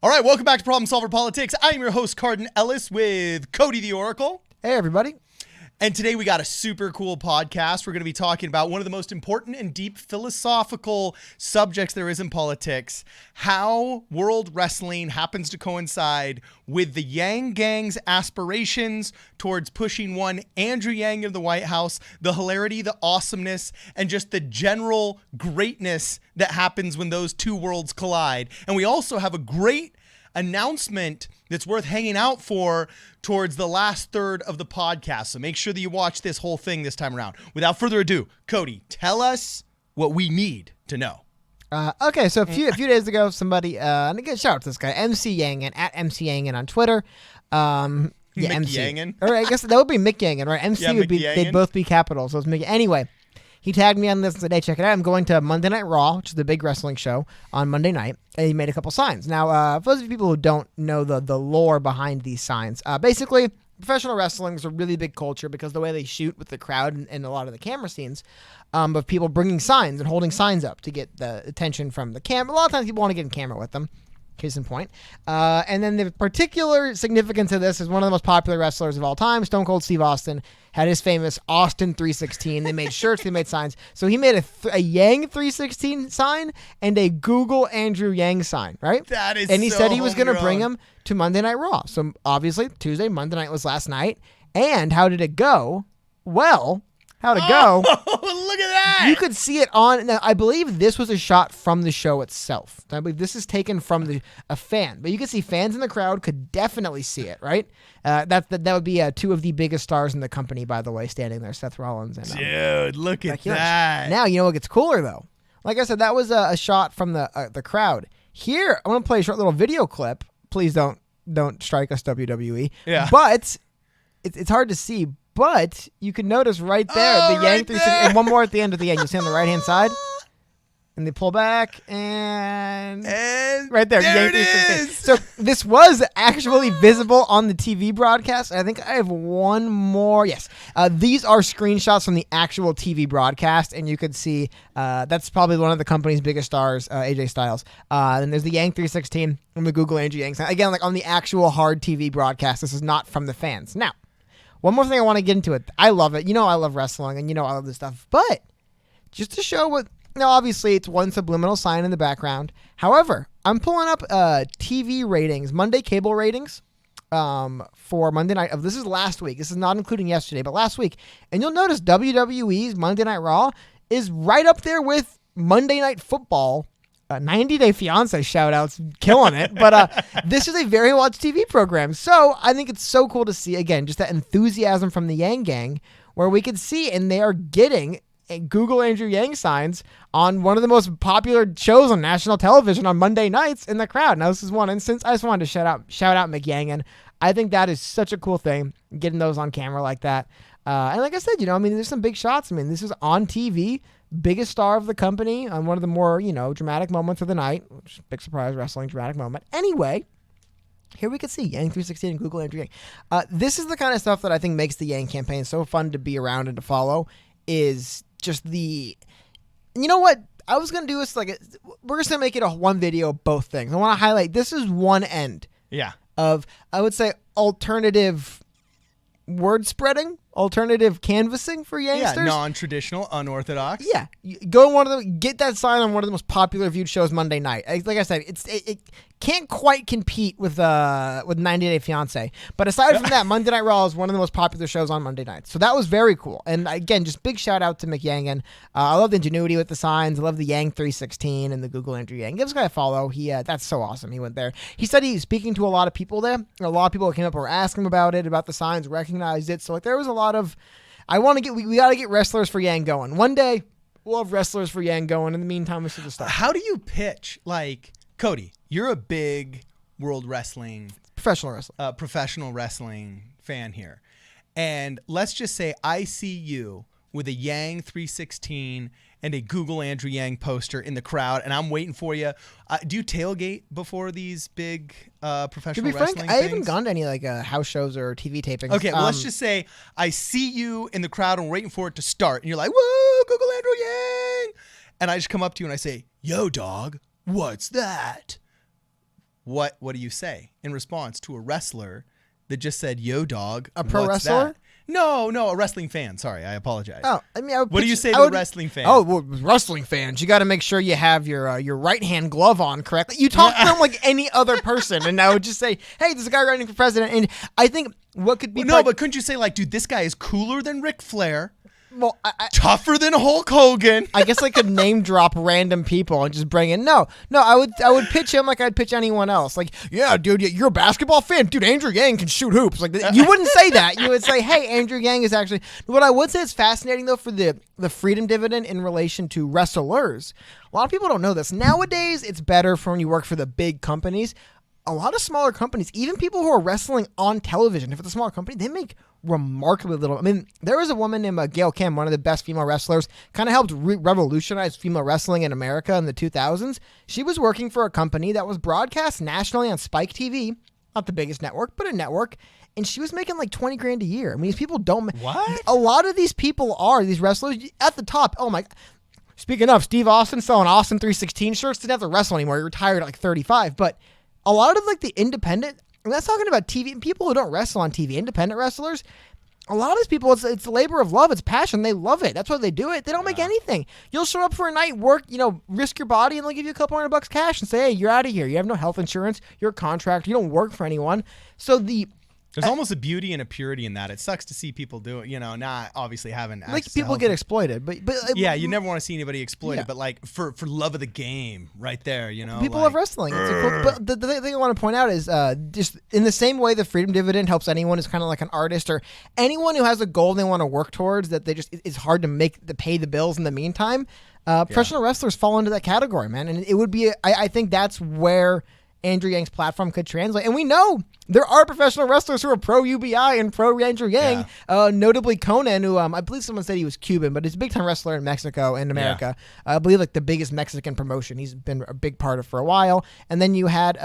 All right, welcome back to Problem Solver Politics. I am your host, Cardin Ellis, with Cody the Oracle. Hey, everybody. And today we got a super cool podcast. We're going to be talking about one of the most important and deep philosophical subjects there is in politics, how world wrestling happens to coincide with the YangGang's aspirations towards pushing one Andrew Yang into the White House, the hilarity, the awesomeness, and just the general greatness that happens when those two worlds collide. And we also have a great announcement that's worth hanging out for towards the last third of the podcast. So make sure that you watch this whole thing this time around. Without further ado, Cody, tell us what we need to know. Okay, so a few days ago, somebody, and again, shout out to this guy, MC YangGang, at MC YangGang on Twitter. Mick MC. Yangan? Or I guess that would be Mick Yangan, right? MC Yeah, would be, Mick Yangan. they'd both be capitals. So it's Mick. Anyway, he tagged me on this and said, hey, check it out. I'm going to Monday Night Raw, which is the big wrestling show, on Monday night. And he made a couple signs. Now, for those of you people who don't know the lore behind these signs, basically, professional wrestling is a really big culture because the way they shoot with the crowd and a lot of the camera scenes of people bringing signs and holding signs up to get the attention from the camera. A lot of times people want to get in camera with them. Case in point. And then the particular significance of this is one of the most popular wrestlers of all time, Stone Cold Steve Austin, had his famous Austin 316. They made shirts, they made signs. So he made a Yang 316 sign and a Google Andrew Yang sign, right? That is And he so said he was going to homegrown. bring him to Monday Night Raw. So obviously, Tuesday, Monday night was last night. And how did it go? Well, how'd it go? Oh, look at that! You could see it on. Now, I believe this was a shot from the show itself. I believe this is taken from a fan, but you can see fans in the crowd could definitely see it, right? That would be two of the biggest stars in the company, by the way, standing there, Seth Rollins and Dude, look at Becky Lynch. that. Now you know what gets cooler though. Like I said, that was a shot from the crowd. Here, I'm gonna play a short little video clip. Please don't strike us, WWE. Yeah. But it's hard to see. But you can notice right there the Yang right 360, there. and one more at the end of the Yang. You see on the right hand side, and they pull back, and right there, there Yang it 360. is. So this was actually visible on the TV broadcast. I think I have one more. Yes, these are screenshots from the actual TV broadcast, and you could see that's probably one of the company's biggest stars, AJ Styles. And there's the Yang 316 and the Google Andrew Yang sign. Again, like on the actual hard TV broadcast. This is not from the fans. Now, one more thing I want to get into it. I love it. You know I love wrestling, and you know I love this stuff. But just to show what, now obviously it's one subliminal sign in the background. However, I'm pulling up TV ratings, Monday cable ratings for Monday night. This is last week. This is not including yesterday, but last week. And you'll notice WWE's Monday Night Raw is right up there with Monday Night Football. 90 Day Fiance shout-outs, killing it. But this is a very watched TV program. So I think it's so cool to see, again, just that enthusiasm from the YangGang, where we could see, and they are getting Google Andrew Yang signs on one of the most popular shows on national television on Monday nights in the crowd. Now, this is one instance. I just wanted to shout out Mick Yangan. I think that is such a cool thing, getting those on camera like that. And like I said, there's some big shots. This is on TV. Biggest star of the company on one of the more, dramatic moments of the night. Which, big surprise, wrestling dramatic moment. Anyway, here we can see Yang 316 and Google Andrew Yang. This is the kind of stuff that I think makes the Yang campaign so fun to be around and to follow. Is just the, you know what? I was gonna do this we're just gonna make it a one video, both things. I want to highlight this is one end. Yeah. Of, I would say, alternative word spreading, alternative canvassing for Yangsters. Yeah, non-traditional, unorthodox. Yeah, get that sign on one of the most popular viewed shows Monday night. Like I said, it can't quite compete with 90 Day Fiance. But aside from that, Monday Night Raw is one of the most popular shows on Monday night. So that was very cool. And again, just big shout out to Mick Yangan. I love the ingenuity with the signs. I love the Yang 316 and the Google Andrew Yang. Give this guy a follow. That's so awesome. He went there. He said he's speaking to a lot of people there. A lot of people came up and were asking him about it, about the signs, recognized it. So there was a lot of, we got to get wrestlers for Yang going. One day, we'll have wrestlers for Yang going. In the meantime, we should just start. How do you pitch, Cody, you're a big world wrestling, professional wrestling fan here. And let's just say I see you with a Yang 316 and a Google Andrew Yang poster in the crowd, and I'm waiting for you. Do you tailgate before these big professional wrestling things? I haven't things? gone to any house shows or TV tapings. Okay, well, let's just say I see you in the crowd and waiting for it to start, and you're like, whoa, Google Andrew Yang! And I just come up to you and I say, yo, dog, what's that? what do you say in response to a wrestler that just said, "Yo, dog"? A pro what's wrestler? that? No, a wrestling fan. Sorry, I apologize. Oh, I mean, what do you say to a wrestling fan? Oh, well, wrestling fans, you got to make sure you have your right hand glove on correctly. You talk to them like any other person, and I would just say, "Hey, there's a guy running for president," and I think what could be but couldn't you say like, "Dude, this guy is cooler than Ric Flair." Well, Tougher than Hulk Hogan. I guess I could name drop random people and just bring in. No, I would pitch him like I'd pitch anyone else. Like, yeah, dude, you're a basketball fan, dude. Andrew Yang can shoot hoops. Like, you wouldn't say that. You would say, hey, Andrew Yang is actually. What I would say is fascinating though for the freedom dividend in relation to wrestlers. A lot of people don't know this. Nowadays, it's better for when you work for the big companies. A lot of smaller companies, even people who are wrestling on television, if it's a smaller company, they make remarkably little. I mean, there was a woman named Gail Kim, one of the best female wrestlers, kind of helped revolutionize female wrestling in America in the 2000s. She was working for a company that was broadcast nationally on Spike TV, not the biggest network, but a network, and she was making like $20,000 a year. I mean, these people don't. What? A lot of these people are these wrestlers at the top. Oh my. Speaking of, Steve Austin selling Austin 316 shirts, didn't have to wrestle anymore. He retired at like 35, but a lot of like the independent, and that's talking about TV, people who don't wrestle on TV, independent wrestlers, a lot of these people, it's labor of love, it's passion, they love it. That's why they do it. They don't make anything. You'll show up for a night, work, risk your body, and they'll give you a couple $100 cash and say, hey, you're out of here. You have no health insurance, you're a contractor, you don't work for anyone. So there's almost a beauty and a purity in that. It sucks to see people do it, not obviously having access like people to get exploited, but yeah, you never want to see anybody exploited, Yeah. but like for love of the game, right there, people like, love wrestling. It's cool, but the thing I want to point out is just in the same way the freedom dividend helps anyone who's kind of like an artist or anyone who has a goal they want to work towards that it's hard to pay the bills in the meantime. Professional wrestlers fall into that category, man, and it would be. I think that's where Andrew Yang's platform could translate. And we know there are professional wrestlers who are pro UBI and pro Andrew Yang, notably Conan, who I believe someone said he was Cuban, but he's a big-time wrestler in Mexico and America. I believe like the biggest Mexican promotion. He's been a big part of for a while. And then you had...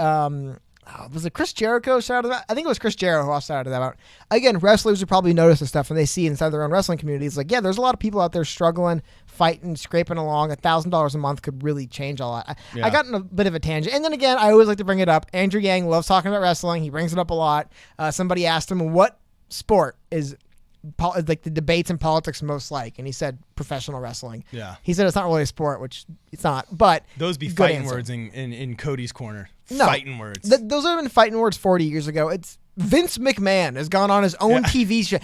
was it Chris Jericho shouted that? I think it was Chris Jericho who shouted that out. Again, wrestlers would probably notice the stuff when they see inside their own wrestling communities. Like, yeah, there's a lot of people out there struggling, fighting, scraping along. $1,000 a month could really change a lot. I got in a bit of a tangent. And then again, I always like to bring it up. Andrew Yang loves talking about wrestling. He brings it up a lot. Somebody asked him, what sport is like the debates in politics most like? And he said professional wrestling. Yeah. He said it's not really a sport, which it's not. But those be good fighting answer. words in Cody's corner. No, fighting words. Those have been fighting words 40 years ago. It's Vince McMahon has gone on his own TV show.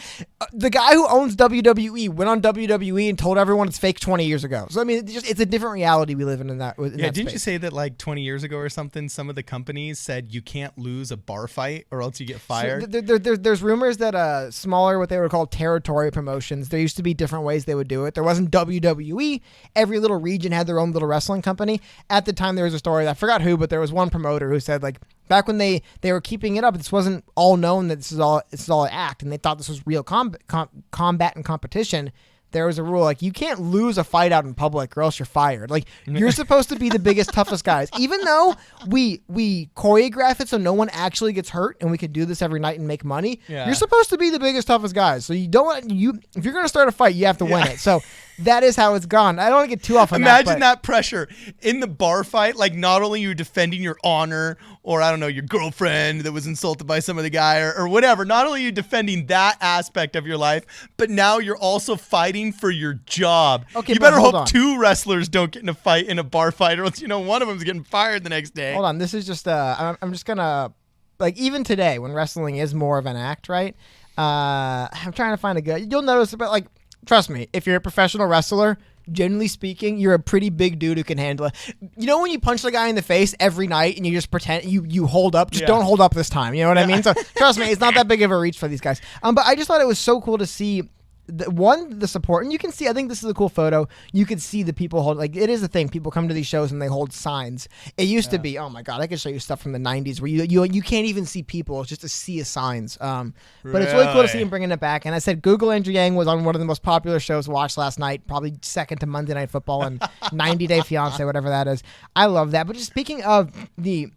The guy who owns WWE went on WWE and told everyone it's fake 20 years ago. So, I mean, it's a different reality we live in that didn't space. you say that like 20 years ago or something, some of the companies said you can't lose a bar fight or else you get fired? So there's rumors that smaller, what they would call territory promotions, there used to be different ways they would do it. There wasn't WWE. Every little region had their own little wrestling company. At the time, there was a story, I forgot who, but there was one promoter who said, like, back when they were keeping it up, this wasn't all known that this is all an act, and they thought this was real combat and competition. There was a rule like you can't lose a fight out in public or else you're fired. Like you're supposed to be the biggest, toughest guys. Even though we choreograph it so no one actually gets hurt and we could do this every night and make money, you're supposed to be the biggest, toughest guys. So if you're gonna start a fight, you have to win it. So that is how it's gone. I don't want to get too off on Imagine that pressure in the bar fight. Like not only are you defending your honor or I don't know, your girlfriend that was insulted by some other guy or whatever. Not only are you defending that aspect of your life, but now you're also fighting for your job. Okay, you better hope on. 2 wrestlers don't get in a fight in a bar fight or else one of them's getting fired the next day. Hold on. This is just I'm just gonna like even today when wrestling is more of an act, right? I'm trying to find a good. You'll notice, but like trust me, if you're a professional wrestler, generally speaking, you're a pretty big dude who can handle it. You know when you punch the guy in the face every night and you just pretend you hold up, just don't hold up this time. You know what I mean? So trust me, it's not that big of a reach for these guys. But I just thought it was so cool to see the support, and you can see, I think this is a cool photo. You could see the people hold, like it is a thing. People come to these shows and they hold signs. It used to be, oh my God, I could show you stuff from the 90s where you can't even see people. It's just a sea of signs. But it's really cool to see him bringing it back. And I said Google Andrew Yang was on one of the most popular shows watched last night, probably second to Monday Night Football and 90 Day Fiance, whatever that is. I love that. But just speaking of the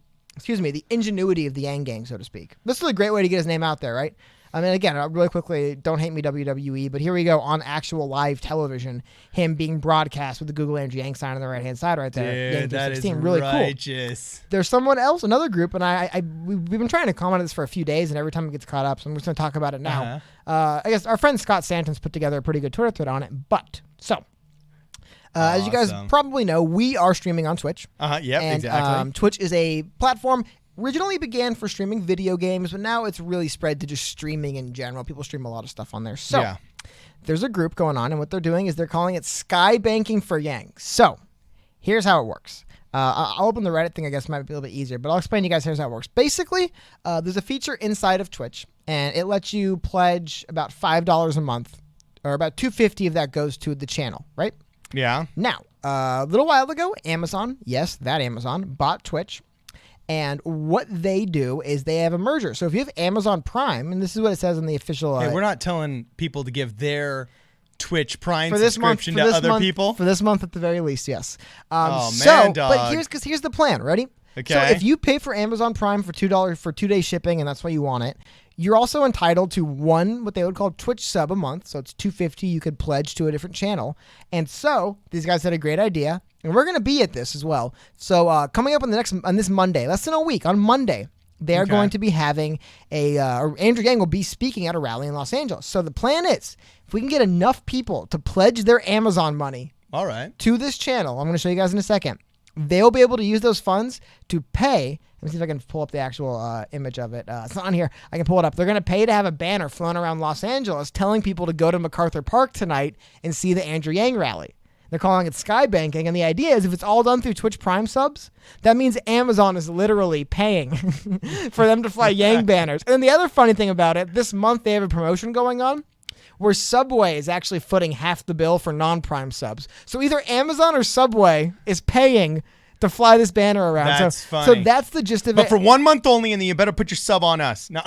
ingenuity of the YangGang, so to speak. This is a great way to get his name out there, right? I mean, again, really quickly, don't hate me, WWE, but here we go on actual live television, him being broadcast with the Google Andrew Yang sign on the right-hand side right there. Dude, that is really righteous. Cool. There's someone else, another group, and we've been trying to comment on this for a few days, and every time it gets caught up, so I'm just going to talk about it now. I guess our friend Scott Stanton's put together a pretty good Twitter thread on it, but, so... as you guys probably know, we are streaming on Twitch. Yep, exactly. Twitch is a platform originally began for streaming video games, but now it's really spread to just streaming in general. People stream a lot of stuff on there. So there's a group going on, and what they're doing is they're calling it Sky Banking for Yang. So here's how it works. I'll open the Reddit thing, I guess might be a little bit easier, but I'll explain to you guys here's how it works. Basically, there's a feature inside of Twitch, and it lets you pledge about $5 a month, or about $2.50 of that goes to the channel, right? Yeah. Now, a little while ago, Amazon, yes, that Amazon, bought Twitch. And what they do is they have a merger. So if you have Amazon Prime, and this is what it says in the official... Hey, we're not telling people to give their Twitch Prime subscription to other people? For this month, at the very least, yes. Man, dog. But here's the plan. Ready? Okay. So if you pay for Amazon Prime for $2 for 2-day shipping, and that's why you want it, you're also entitled to one, what they would call Twitch sub a month. So it's $2.50 you could pledge to a different channel. And so these guys had a great idea. And we're going to be at this as well. So coming up on this Monday, less than a week, on Monday, they're going to be having Andrew Yang will be speaking at a rally in Los Angeles. So the plan is, if we can get enough people to pledge their Amazon money to this channel, I'm going to show you guys in a second, they'll be able to use those funds to pay. Let me see if I can pull up the actual image of it. It's not on here. I can pull it up. They're going to pay to have a banner flown around Los Angeles telling people to go to MacArthur Park tonight and see the Andrew Yang rally. They're calling it Sky Banking, and the idea is if it's all done through Twitch Prime subs, that means Amazon is literally paying for them to fly Yang banners. And the other funny thing about it, this month they have a promotion going on where Subway is actually footing half the bill for non-Prime subs. So either Amazon or Subway is paying to fly this banner around. That's funny. So that's the gist of it. But for 1 month only, and then you better put your sub on us. No.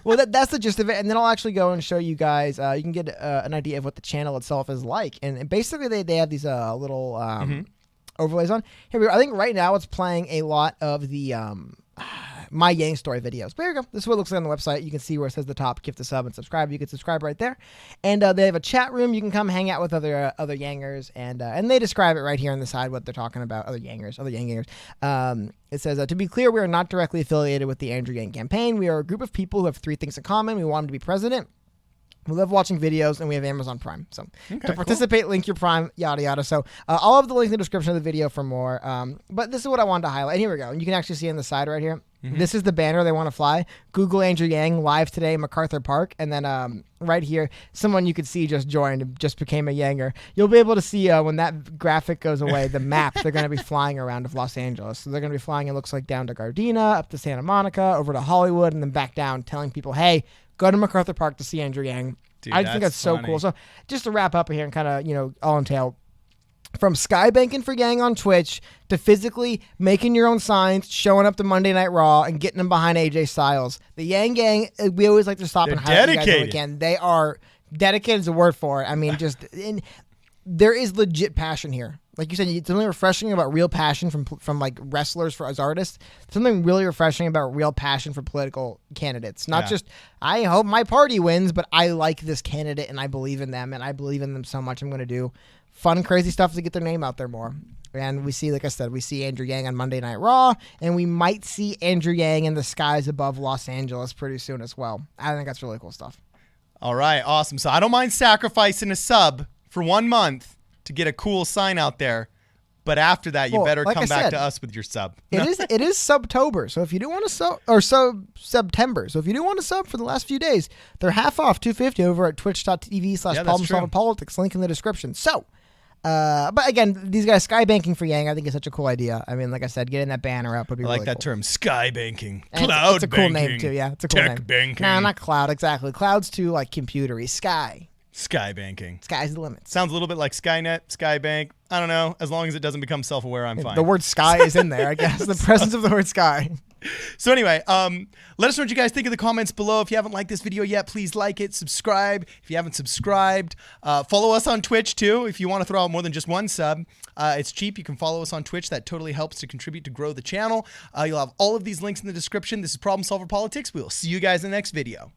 Well, that's the gist of it, and then I'll actually go and show you guys. You can get an idea of what the channel itself is like, and basically they have these little overlays on. Here we go. I think right now it's playing a lot of the My Yang Story videos. But here we go. This is what it looks like on the website. You can see where it says the top, gift a sub and subscribe. You can subscribe right there. And they have a chat room. You can come hang out with other Yangers. And they describe it right here on the side, what they're talking about. Other Yang-Gangers. It says, to be clear, we are not directly affiliated with the Andrew Yang campaign. We are a group of people who have 3 things in common. We want him to be president. We love watching videos, and we have Amazon Prime. So to participate, link your Prime, yada, yada. So I'll have the link in the description of the video for more. But this is what I wanted to highlight. And here we go. And you can actually see on the side right here. Mm-hmm. This is the banner they want to fly. Google Andrew Yang live today, MacArthur Park. And then right here, someone you could see just joined, just became a Yanger. You'll be able to see when that graphic goes away, the map they're going to be flying around of Los Angeles. So they're going to be flying, it looks like, down to Gardena, up to Santa Monica, over to Hollywood, and then back down, telling people, hey, go to MacArthur Park to see Andrew Yang. Dude, I think that's so cool. So just to wrap up here and kind of, all entail, from Sky Banking for Yang on Twitch to physically making your own signs, showing up to Monday Night Raw, and getting them behind AJ Styles. The YangGang, we always like to stop and highlight you guys when we can. They are dedicated is a word for it. I mean, there is legit passion here. Like you said, it's something refreshing about real passion from like wrestlers as artists. Something really refreshing about real passion for political candidates. Not just, I hope my party wins, but I like this candidate and I believe in them and I believe in them so much I'm going to do fun, crazy stuff to get their name out there more. And we see, like I said, we see Andrew Yang on Monday Night Raw, and we might see Andrew Yang in the skies above Los Angeles pretty soon as well. I think that's really cool stuff. All right, awesome. So I don't mind sacrificing a sub for 1 month to get a cool sign out there. But after that, you better come back to us with your sub. It is Subtober. So if you do want to sub, or September. So if you do want to sub for the last few days, they're half off, $2.50 over at twitch.tv/ProblemSolverPolitics. Link in the description. So, but again, these guys, Sky Banking for Yang, I think is such a cool idea. I mean, like I said, getting that banner up would be really cool. I like that term, Sky Banking. And Cloud it's a banking. cool name too, yeah. It's a cool name. Tech banking. No, not cloud, exactly. Cloud's too like computery. Sky. Sky Banking. Sky's the limit. Sounds a little bit like Skynet, Skybank. I don't know. As long as it doesn't become self-aware, I'm fine. The word sky is in there, I guess. The presence of the word sky. So anyway, let us know what you guys think in the comments below. If you haven't liked this video yet, please like it, subscribe. If you haven't subscribed, follow us on Twitch too. If you want to throw out more than just one sub, it's cheap. You can follow us on Twitch. That totally helps to contribute to grow the channel. You'll have all of these links in the description. This is Problem Solver Politics. We will see you guys in the next video.